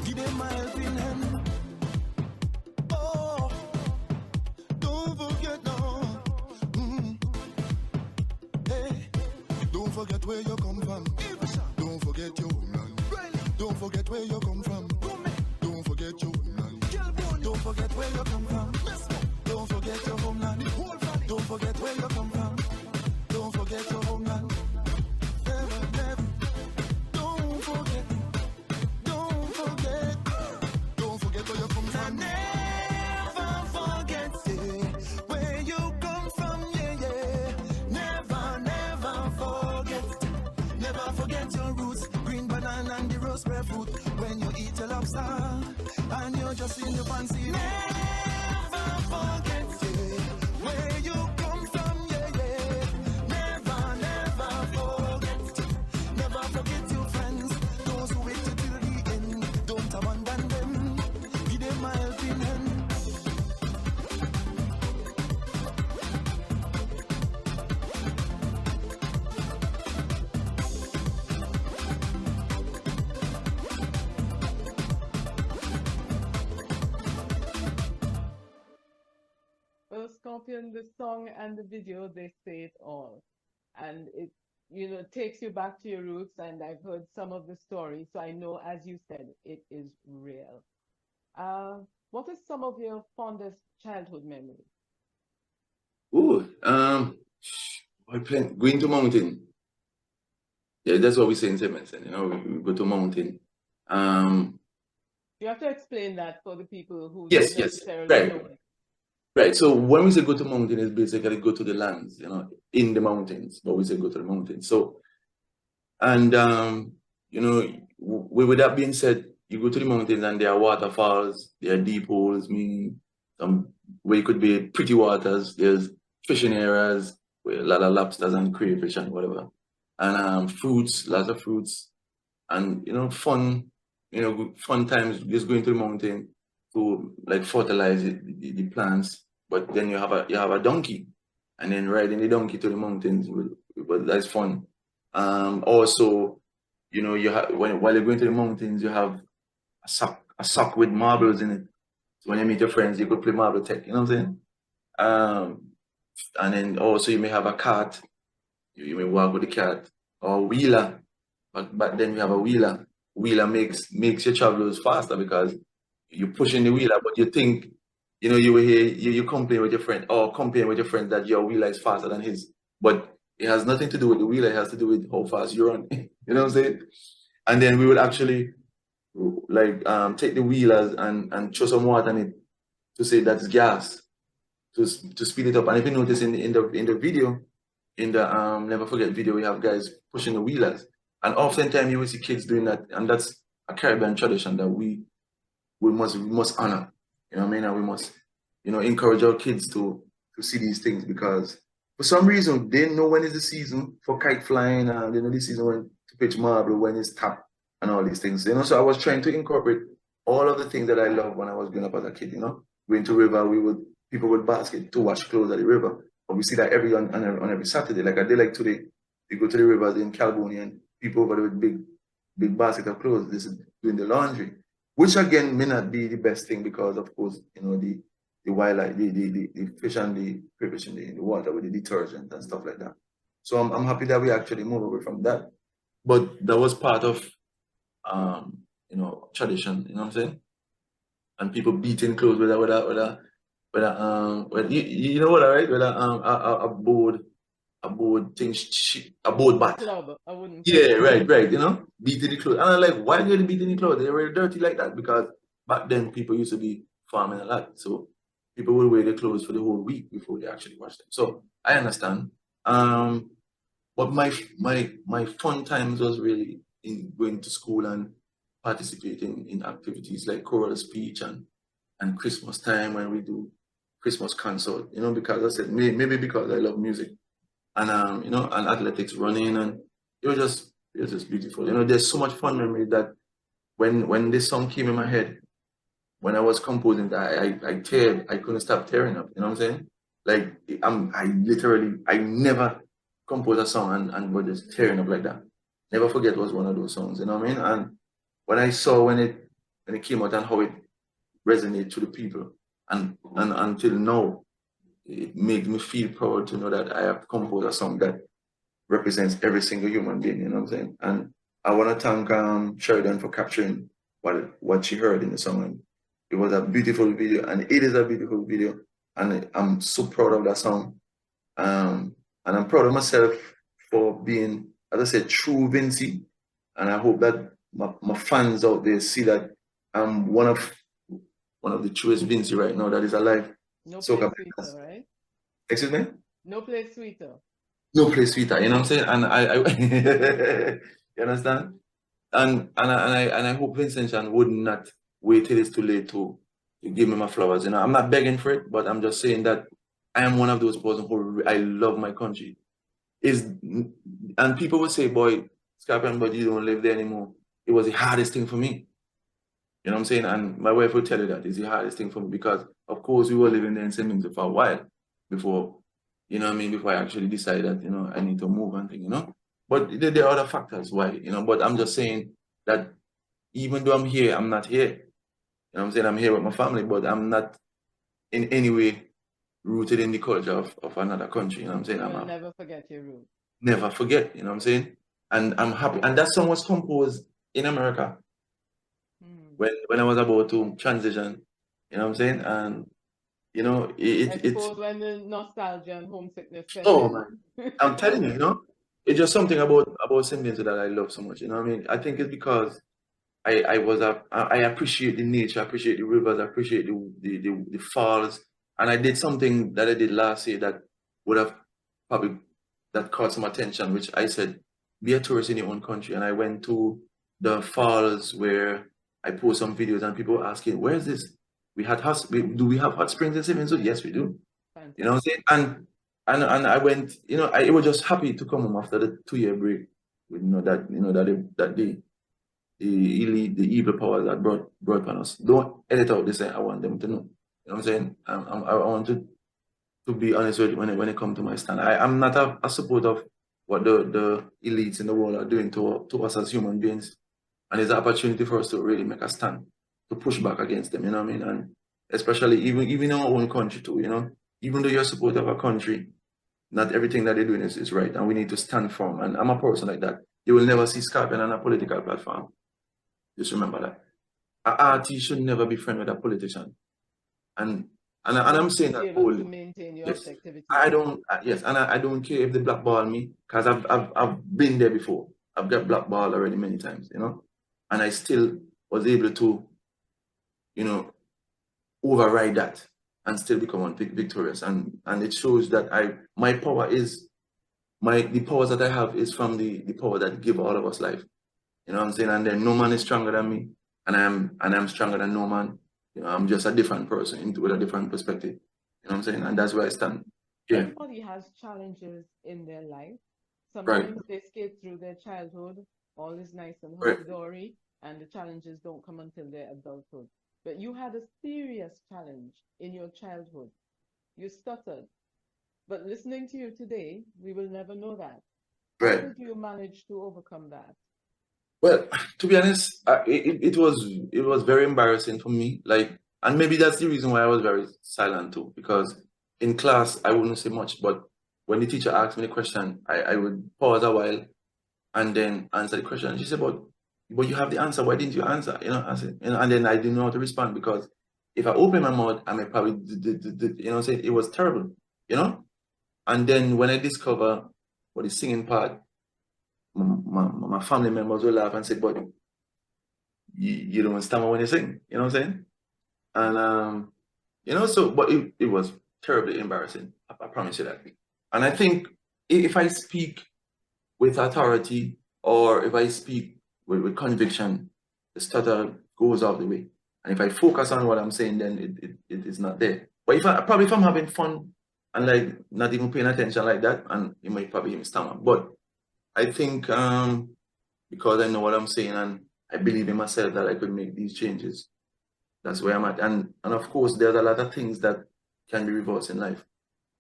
Give them a helping hand. Oh, don't forget no. Hey, don't forget where you come from. Don't forget your homeland. Don't forget where you come from. Don't forget your homeland. Don't forget where you come from. Don't forget your homeland. Don't forget where you come from. Don't forget your homeland. Never, never. Don't forget. Don't forget. Don't forget where you come from. Never forget where you come from. Never forget. Never forget your roots. Green banana and the rose fruit. When you eat a lobster and you're just in your fancy. Never forget where you come from. Never forget. Never forget your friends. Those who wait till the end. Don't abandon them. Give them a helping hand. Well, Scorpion, the song and the video, they say it all. And it, takes you back to your roots. And I've heard some of the stories. So I know, as you said, it is real. What is some of your fondest childhood memories? Ooh, going to mountain. Yeah, that's what we say in St. Vincent. We go to mountain. You have to explain that for the people who Yes, don't yes, necessarily right. know it. Right. So when we say go to mountain, it's basically go to the lands, in the mountains, but we say go to the mountains. So, and, with that being said, you go to the mountains and there are waterfalls, there are deep holes, meaning where you could be pretty waters, there's fishing areas, with a lot of lobsters and crayfish and whatever. And fruits, lots of fruits. And, fun times just going to the mountain to like fertilize the plants, but then you have a donkey, and then riding the donkey to the mountains, but that's fun. Also, you have while you're going to the mountains, you have a sock with marbles in it. So when you meet your friends, you could play marble tech. You know what I'm saying? And then also you may have a cart. You may walk with the cart or a wheeler, but then you have a wheeler. Wheeler makes your travelers faster because you're pushing the wheeler, but you think, you were here, you compare with your friend or compare with your friend that your wheeler is faster than his. But it has nothing to do with the wheeler, it has to do with how fast you run. You know what I'm saying? And then we would actually take the wheelers and throw some water in it to say that's gas to speed it up. And if you notice in the video, in the Never Forget video, we have guys pushing the wheelers. And oftentimes you will see kids doing that, and that's a Caribbean tradition that we must honor. You know what I mean? And we must, encourage our kids to see these things, because for some reason they know when is the season for kite flying, and they know the season when to pitch marble, when it's tap, and all these things. So I was trying to incorporate all of the things that I loved when I was growing up as a kid. Going to river, people would basket to wash clothes at the river. But we see that on every Saturday. Like I did like today, we go to the rivers in California and people over there with big basket of clothes. This is doing the laundry, which again may not be the best thing, because of course, the wildlife, the fish and the crayfish in the water with the detergent and stuff like that. So I'm happy that we actually move away from that. But that was part of tradition, you know what I'm saying? And people beating clothes with a you know what, right? With a board thing, a board bat. Club, I wouldn't. Yeah, right, beating the clothes. And I'm like, why are they beating the clothes? They were dirty like that, because back then people used to be farming a lot. So people would wear their clothes for the whole week before they actually wash them. So I understand. But my fun times was really in going to school and participate in activities like choral speech and Christmas time when we do Christmas concert, you know, because I said maybe because I love music and you know, and athletics, running, and it was just beautiful. You know, there's so much fun memory that when this song came in my head, when I was composing that, I couldn't stop tearing up. You know what I'm saying? Like I never composed a song and was just tearing up like that. Never Forget was one of those songs. You know what I mean? And when I saw when it came out and how it resonated to the people, and until now, it makes me feel proud to know that I have composed a song that represents every single human being. You know what I'm saying? And I want to thank Sheridan for capturing what she heard in the song. And it was a beautiful video, and it is a beautiful video, and I'm so proud of that song. And I'm proud of myself for being, as I said, true Vincy. And I hope that my fans out there see that I'm one of the truest Vincy right now that is alive. No So place sweeter, right? excuse me? No place sweeter. No place sweeter, you know what I'm saying? And I you understand? And I hope Vincent would not wait till it's too late to give me my flowers. You know, I'm not begging for it, but I'm just saying that I am one of those persons who I love my country. And people would say, boy, Skarpyon, but you don't live there anymore. It was the hardest thing for me. You know what I'm saying? And my wife would tell you that it's the hardest thing for me because, of course, we were living there in St.Vincent for a while before, you know what I mean, before I actually decided that, you know, I need to move and things, you know. But there are other factors why, you know, but I'm just saying that even though I'm here, I'm not here. You know what I'm saying? I'm here with my family, but I'm not in any way rooted in the culture of another country. You know what I'm saying? You'll never forget your roots. Never forget, you know what I'm saying? And I'm happy. And that song was composed in America when I was about to transition, you know what I'm saying? And, you know, I suppose when the nostalgia and homesickness set oh in. man, I'm telling you, you know, it's just something about St. Vincent that I love so much, you know what I mean? I think it's because I appreciate the nature, I appreciate the rivers, I appreciate the falls, and I did something that I did last year that would have probably that caught some attention, which I said, be a tourist in your own country. And I went to the falls where I post some videos and people asking, where is this? Do we have hot springs in St. Vincent? Yes, we do. Fantastic. You know what I'm saying? And I went, you know, I was just happy to come home after the 2-year break. With, that the elite, the evil powers that brought on us. Don't edit out this. I want them to know. You know what I'm saying? I want to be honest with you when it comes to my stand. I'm not a supporter of what the elites in the world are doing to us as human beings. And it's an opportunity for us to really make a stand, to push back against them, you know what I mean? And especially even in our own country too, you know? Even though you're a supporter of a country, not everything that they're doing is right. And we need to stand firm. And I'm a person like that. You will never see Skarpyon on a political platform. Just remember that. An artist should never be friend with a politician. And I'm saying that able to maintain your yes. objectivity. I don't I don't care if they blackball me, because I've been there before. I've got blackballed already many times, you know, and I still was able to, you know, override that and still become victorious. And it shows that my power is the powers that I have is from the power that give all of us life. You know what I'm saying? And then no man is stronger than me, and I'm stronger than no man. You know, I'm just a different person with a different perspective. You know what I'm saying? And that's where I stand. Yeah. Everybody has challenges in their life. Sometimes they skate through their childhood, all is nice and hunky-dory, and the challenges don't come until their adulthood. But you had a serious challenge in your childhood. You stuttered. But listening to you today, we will never know that. How did you manage to overcome that? Well, to be honest, it was very embarrassing for me. Like, and maybe that's the reason why I was very silent too, because in class I wouldn't say much, but when the teacher asked me the question, I would pause a while and then answer the question. She said, but you have the answer. Why didn't you answer? You know, I said, you know, and then I didn't know how to respond, because if I open my mouth, I may probably, you know, say it was terrible, you know. And then when I discover what the singing part, my family members will laugh and say, but you don't stammer when you sing, you know what I'm saying? And you know, so but it was terribly embarrassing. I promise you that. And I think if I speak with authority, or if I speak with conviction, the stutter goes out the way. And if I focus on what I'm saying, then it is not there. But if I'm having fun and like not even paying attention like that, and you might probably hear me stammer. But I think because I know what I'm saying and I believe in myself that I could make these changes. That's where I'm at. And of course, there's a lot of things that can be reversed in life.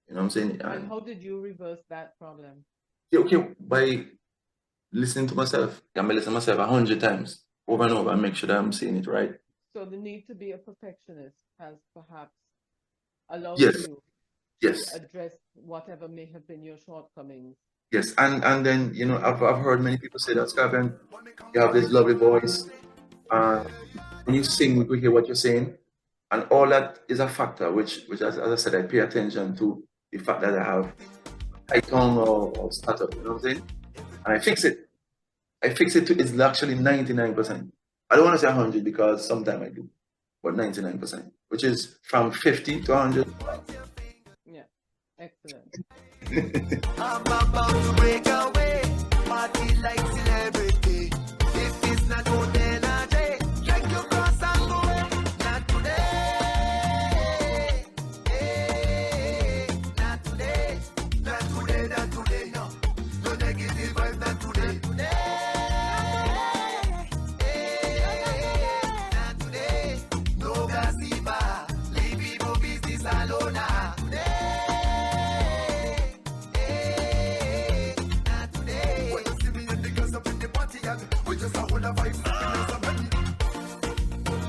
You know what I'm saying? And how did you reverse that problem? Okay, by listening to myself. I may listen to myself 100 times over and over and make sure that I'm saying it right. So the need to be a perfectionist has perhaps allowed Yes. you Yes. to address whatever may have been your shortcomings. Yes. And then, you know, I've heard many people say that, Skarpyon, you have this lovely voice. When you sing, we hear what you're saying. And all that is a factor, which as I said, I pay attention to the fact that I have high tongue or stutter, you know what I'm saying? And I fix it. I fix it to, it's actually 99%. I don't want to say 100 because sometimes I do, but 99%, which is from 50 to 100. Yeah, excellent. I'm about to break away, party like celebrity. If it's not good energy, check your cross and go away. Not today, not today, not today, not today, no. No negative vibes, not today, not today. No gossiper, leave people business alone. We just a whole of vibes,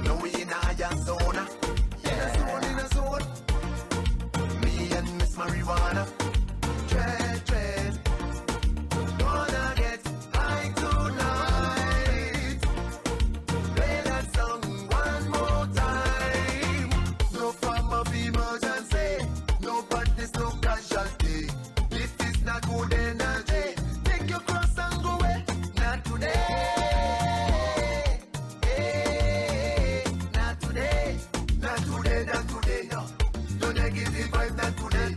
no, we in a higher zone. In a zone. Me and Miss Marijuana. Tread. Gonna get high tonight. Play that song one more time. No form of emergency. No badness, no casualty. If it's not good energy, take your cross and go away. Not today. Not today, no. No negative vibe, not today.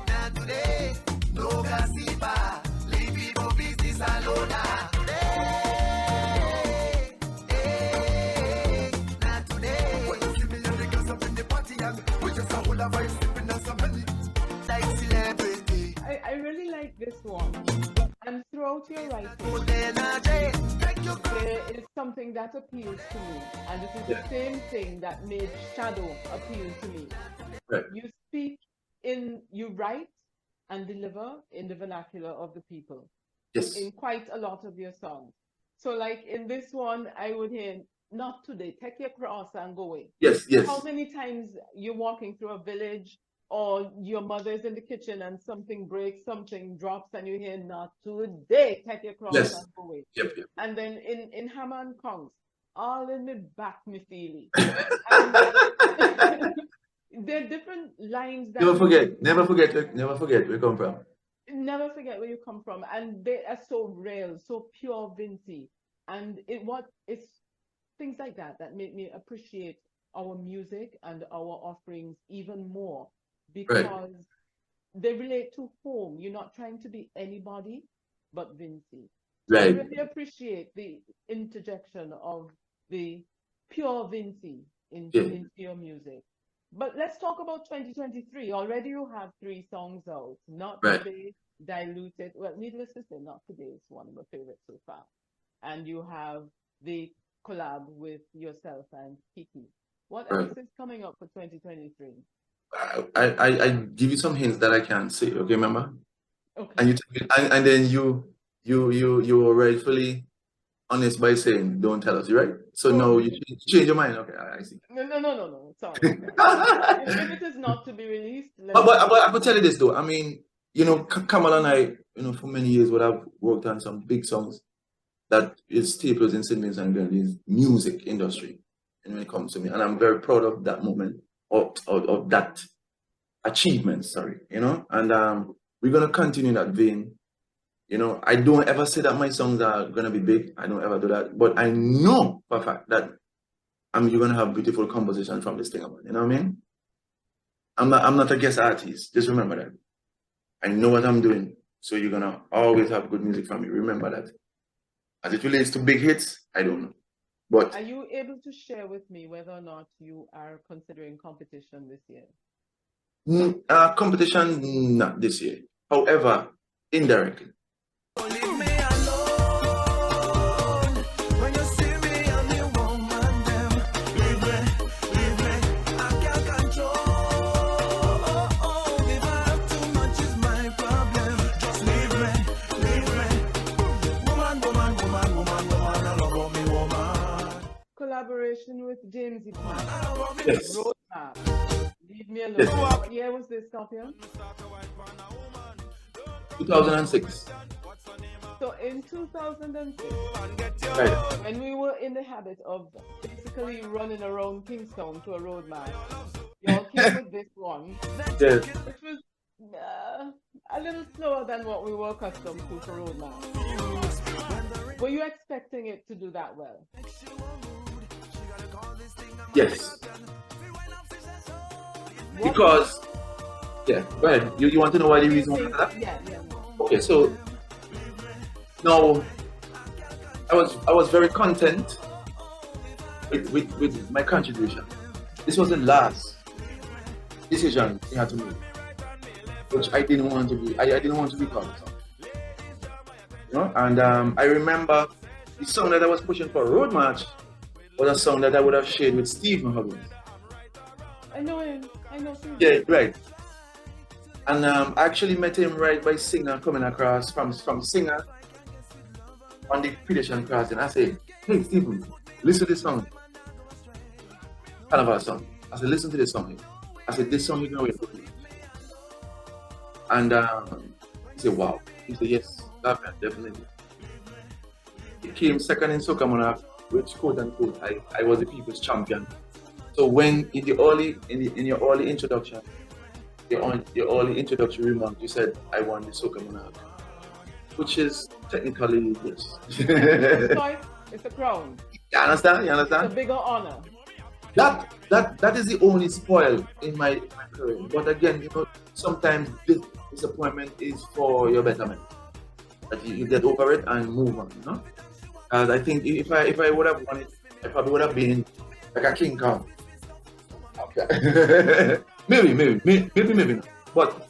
Not today. No gossiper, leave people business alone. Not today. When you see me and the girls up in the party, and we just a whole of vibes sipping on some money. Like celebrity. I really like this one. And throughout your writing, Good energy. Take your there is something that appeals to me. And it is the same thing that made Shadow appeal to me. Right. You write and deliver in the vernacular of the people Yes. in quite a lot of your songs. So like in this one, I would hear, not today, take your cross and go away. Yes. How many times you're walking through a village or your mother's in the kitchen and something breaks, something drops, and you hear, not today, take your cross Yes. and go away. Yep. And then in Hammer and Kongs, all in me back me feely. There are different lines that Never forget where you come from. never forget where you come from, and they are so real, so pure, Vincy. And it's things like that that make me appreciate our music and our offerings even more, because they relate to home. You're not trying to be anybody but Vincy. So I Right. really appreciate the interjection of the pure Vincy into your music. But let's talk about 2023. Already you have 3 songs out. Not Right. Today, Diluted. Well, needless to say, Not Today is one of my favorites so far. And you have the collab with yourself and Kiki. What else is coming up for 2023? I give you some hints that I can't say. Okay, remember? Okay. And then you were rightfully honest by saying don't tell us, right? So now you change your mind. Okay, I see. No. Sorry. If it is not to be released, But I could tell you this though. I mean, you know, Kamal and I, you know, for many years would have worked on some big songs that is staples in St.Vincent and Grenadines music industry. And when it comes to me, and I'm very proud of that moment of that achievement. Sorry, you know, and we're gonna continue that vein. You know, I don't ever say that my songs are gonna be big. I don't ever do that. But I know for a fact that you're gonna have beautiful composition from this thing. You know what I mean? I'm not a guest artist. Just remember that. I know what I'm doing. So you're gonna always have good music from me. Remember that. As it relates to big hits, I don't know. But Are you able to share with me whether or not you are considering competition this year? competition, not this year. However, indirectly. Leave me alone. When you see me, I'm the woman, them. Leave me. I can't control. If I have too much, is my problem. Just leave me. Woman, I love me, woman. Collaboration with James E. Yes. Roadmap. Leave me alone. Yes. What year was this, Skarpyon? 2006. So in 2006, Right. when we were in the habit of basically running around Kingston to a roadmap, y'all came with this one, Yes. which was a little slower than what we were accustomed to for roadmap. Were you expecting it to do that well? Yes. What- Because, yeah, go ahead. You want to know why the reason why that? Yeah. Okay, so now I was very content with my contribution. This was the last decision we had to make, which I didn't want to be. I didn't want to be called. You know, and I remember the song that I was pushing for Road March was a song that I would have shared with St.Vincent Huggins. I know him. I know him. Yeah, right. And I actually met him right by Stingah coming across from Stingah on the pedestrian crossing. I said, hey, Stephen, listen to this song. Carnival song. I said, listen to this song. I said, this song you're going to wait for me. And he said, wow. He said, yes, definitely. He came second in Soca Monarch, which quote unquote, I was the people's champion. So when in your early introduction, your early introductory remark, you said, I won the Soca Monarch, which is technically yes. It's a crown. You understand? It's a bigger honor. That is the only spoil in my career. But again, you know, sometimes this disappointment is for your betterment. That you get over it and move on, you know? And I think if I would have won it, I probably would have been like a King Kong. Okay. maybe not. But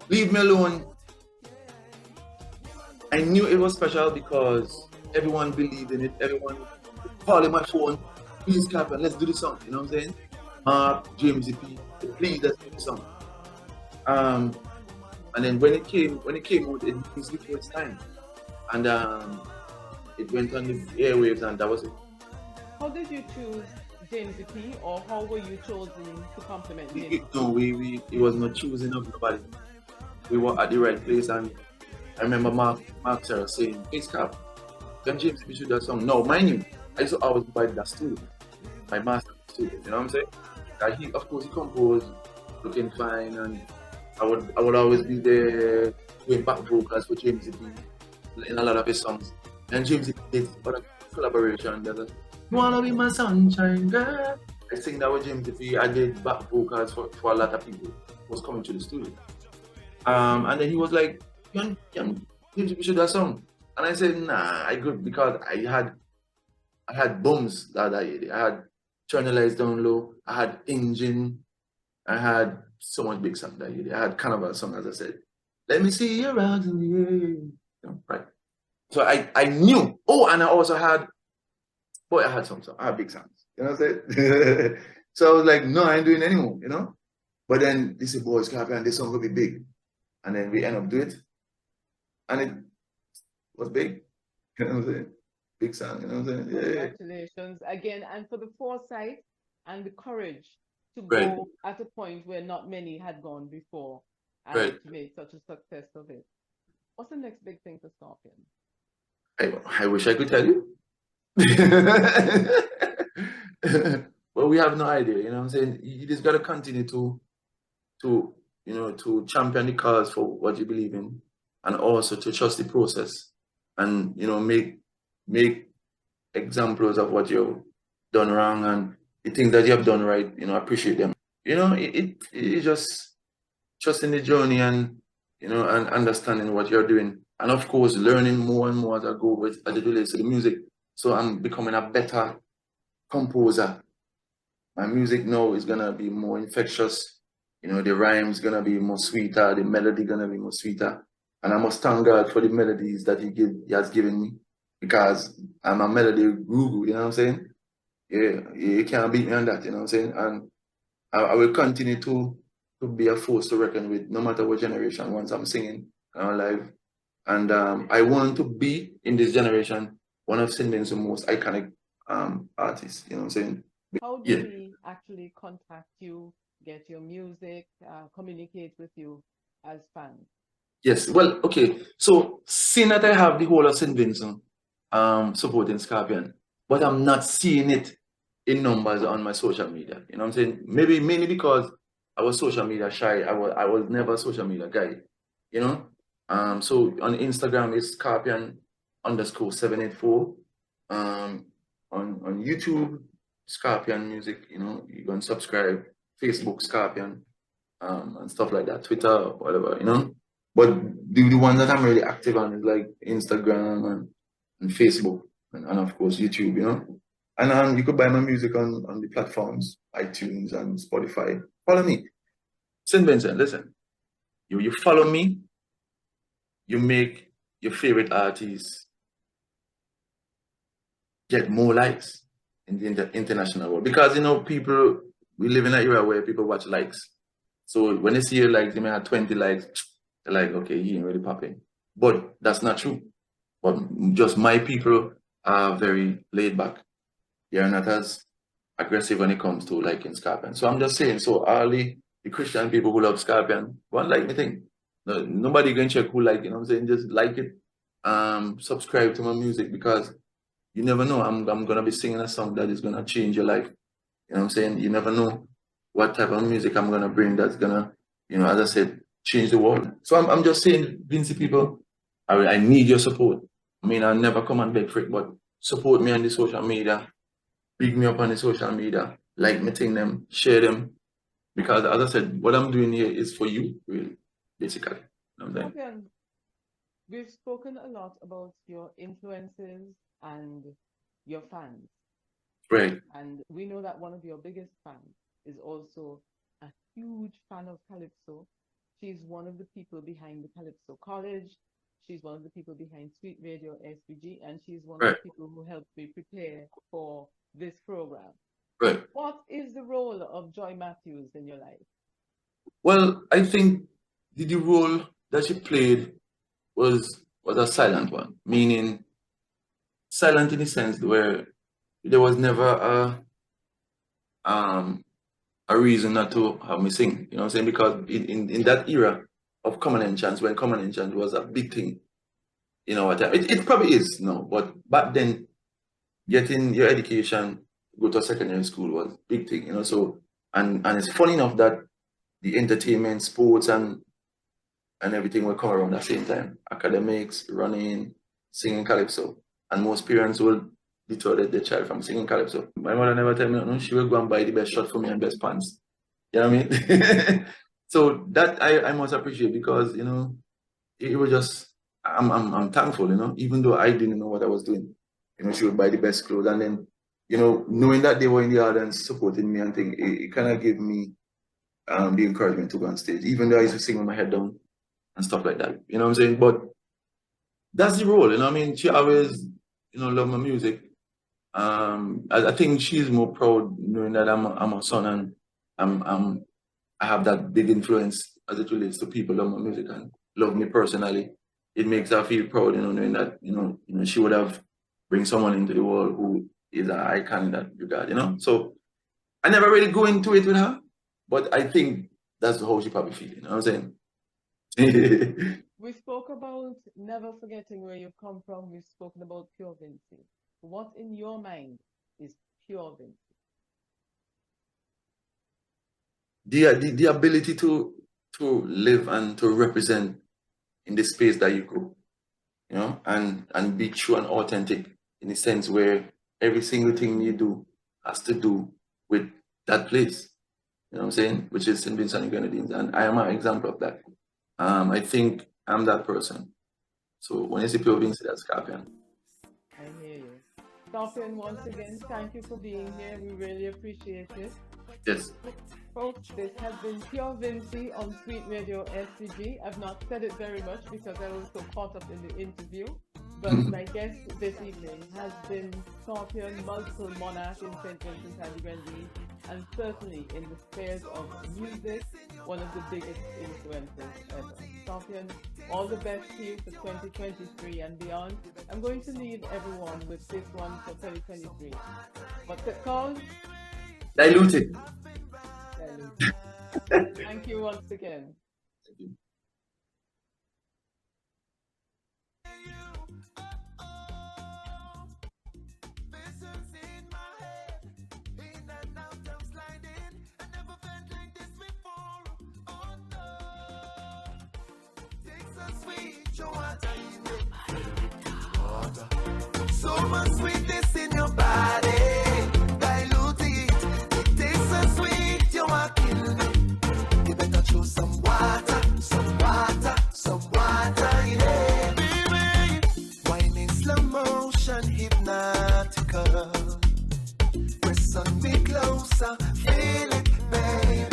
Leave Me Alone, I knew it was special because everyone believed in it. Everyone calling my phone, please Skarpyon, let's do the song. You know what I'm saying? Mark, James E. P, please let's do the song. And then when it came out, it was before its time. And it went on the airwaves, and that was it. How did you choose James E. P, or how were you chosen to compliment him? No, it was not choosing of nobody. We were at the right place, and I remember Mark Sarah saying, hey Skarp, can James E. P should do that song? No, mind you, I used to always buy that studio, my master studio, you know what I'm saying? He, of course, he composed, looking fine, and I would always be there doing back vocals for James E. P in a lot of his songs. And James E. P did other collaboration. You wanna be my sunshine girl? I sing that with James E. P. I did back vocals for a lot of people who was coming to the studio. And then he was like, James E. P should do a song. And I said, nah, I could, because I had booms that year. I had Journalize Down Low, I had Engine, I had so much big songs that year. I had Carnival song, as I said. Let me see your out in the air. Right. So I knew. Oh, and I also had, boy, I had some songs. I had big songs. You know what I'm saying? So I was like, no, I ain't doing anymore, you know? But then they said, boy, Skarpyon, this song will be big. And then we end up doing it. And it was big. You know what I'm saying? Big song, you know what I'm saying? Yeah. Congratulations again, and for the foresight and the courage to Right. go at a point where not many had gone before and Right. to make such a success of it. What's the next big thing for Skarpyon? I wish I could tell you. But we have no idea, you know what I'm saying? You just gotta continue to champion the cause for what you believe in, and also to trust the process, and make examples of what you've done wrong, and the things that you have done right, appreciate them. It just trust in the journey, and you know, and understanding what you're doing. And of course, learning more and more as I go with as it relates to the music. So I'm becoming a better composer. My music now is gonna be more infectious. You know, the rhyme's gonna be more sweeter, the melody gonna be more sweeter. And I must thank God for the melodies that he has given me, because I'm a melody guru, you know what I'm saying? Yeah, you can't beat me on that, you know what I'm saying? And I will continue to be a force to reckon with, no matter what generation, once I'm singing live. And I want to be, in this generation, one of St. Vincent's most iconic artists, you know what I'm saying? How do Yeah. we actually contact you, get your music, communicate with you as fans? Yes, well, okay. So seeing that I have the whole of St. Vincent supporting Skarpyon, but I'm not seeing it in numbers on my social media. You know what I'm saying? Maybe mainly because I was social media shy. I was never a social media guy, you know? So on Instagram it's Skarpyon_784. On YouTube, Skarpyon Music, you know, you can subscribe, Facebook Skarpyon, and stuff like that, Twitter, whatever, you know. But the one that I'm really active on is like Instagram and Facebook and of course YouTube, you know. And you could buy my music on the platforms, iTunes and Spotify. Follow me. St. Vincent, listen. You follow me, you make your favorite artists get more likes in the international world. Because you know, people, we live in an era where people watch likes. So when they see your likes, they may have 20 likes, they're like, okay, he ain't really popping. But that's not true. But just my people are very laid back. They are not as aggressive when it comes to liking Skarpyon. So I'm just saying, so all the Christian people who love Skarpyon, one like me thing. No, nobody can check who like it, you know what I'm saying? Just like it. Subscribe to my music, because you never know. I'm gonna be singing a song that is gonna change your life. You know what I'm saying? You never know what type of music I'm gonna bring that's gonna, you know, as I said, change the world. So I'm just saying, Vincy people, I need your support. I mean, I'll never come and beg for it, but support me on the social media, big me up on the social media, like me thing them, share them. Because as I said, what I'm doing here is for you, really, basically. You know what I'm saying? Scorpion, we've spoken a lot about your influences and your fans. Right. And we know that one of your biggest fans is also a huge fan of Calypso. She's one of the people behind the Calypso College. She's one of the people behind Sweet Radio SBG, and she's one of Right. the people who helped me prepare for this program. Right. What is the role of Joy Matthews in your life? Well, I think the role that she played was a silent one, meaning silent in the sense where there was never a reason not to have me sing. You know what I'm saying? Because in that era of common enchant, when common enchant was a big thing, you know what? It probably is no, but back then, getting your education, go to secondary school was a big thing. You know, so and it's funny enough that the entertainment, sports, and everything will come around at the same time. Academics, running, singing calypso. And most parents will deter their child from singing calypso. My mother never tell me nothing. She will go and buy the best shirt for me and best pants. You know what I mean? So that I must appreciate, because you know, it was just I'm thankful, you know, even though I didn't know what I was doing. You know, she would buy the best clothes, and then, you know, knowing that they were in the audience supporting me and thing, it kind of gave me the encouragement to go on stage, even though I used to sing with my head down and stuff like that. You know what I'm saying? But that's the role, you know what I mean? She always, you know, love my music. I think she's more proud knowing that I'm a son, and I have that big influence as it relates to people love my music and love me personally. It makes her feel proud, you know, knowing that, you know, she would have bring someone into the world who is an icon in that regard, you know? So I never really go into it with her, but I think that's how she probably feel, you know what I'm saying? We spoke about never forgetting where you come from. We've spoken about pure Vincy. What in your mind is pure Vincy? The ability to live and to represent in the space that you go, you know, and be true and authentic, in the sense where every single thing you do has to do with that place, you know what I'm saying, which is St. Vincent and Grenadines, and I am an example of that. I think I'm that person. So when you see Cleo Vincy, that's Skarpyon. I hear you. Skarpyon, once again, thank you for being here. We really appreciate it. Yes. Folks, this has been Pure Vincy on Sweet Radio SCG. I've not said it very much because I was so caught up in the interview. But my guest this evening has been Skarpyon, multiple monarch in St. Vincent and the Grenadines, and certainly in the spheres of music, one of the biggest influences ever. Skarpyon, all the best to you for 2023 and beyond. I'm going to leave everyone with this one for 2023. What's it called? Diluted. Thank you once again. Thank you. So much sweetness in your body, dilute it. It tastes so sweet, you are killing me. You better choose some water, some water, some water, yeah. Baby, wine in slow motion, hypnotical. Press on me closer, feel it, baby.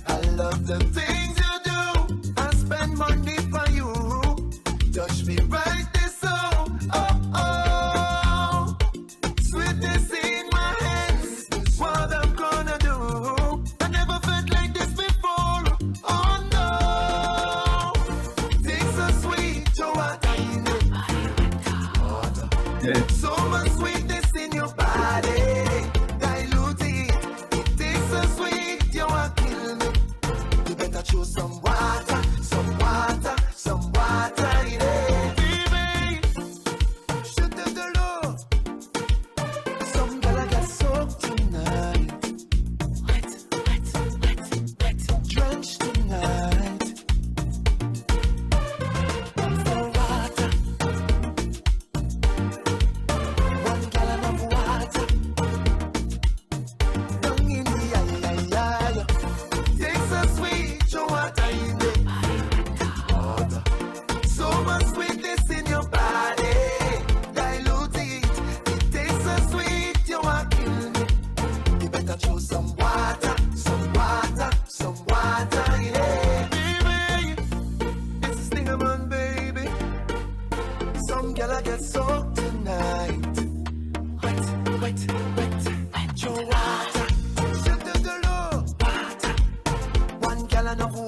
I love the things you do. I spend money for you. Touch me right this soul. Sweetness in my hands, what I'm gonna do. I never felt like this before. Oh no, things so sweet, you are tiny. So much sweetness in your body, dilute it. It tastes so sweet, you are killing me. You better choose some water, some water, some water, yeah. Baby, shoot to the Lord. Some girl I got soaked tonight. Wet, drenched tonight. For water, 1 gallon of water. Down in the eye. Tastes so sweet, you are tiny. Water. So much sweetness in your body, dilute it. It tastes so sweet, you are killing me. You better choose some water, some water, some water, yeah. Baby, it's a Stingah Man, baby. Some girl I get soaked tonight. Wet, your water. Shoot to the low, water. 1 gallon of water.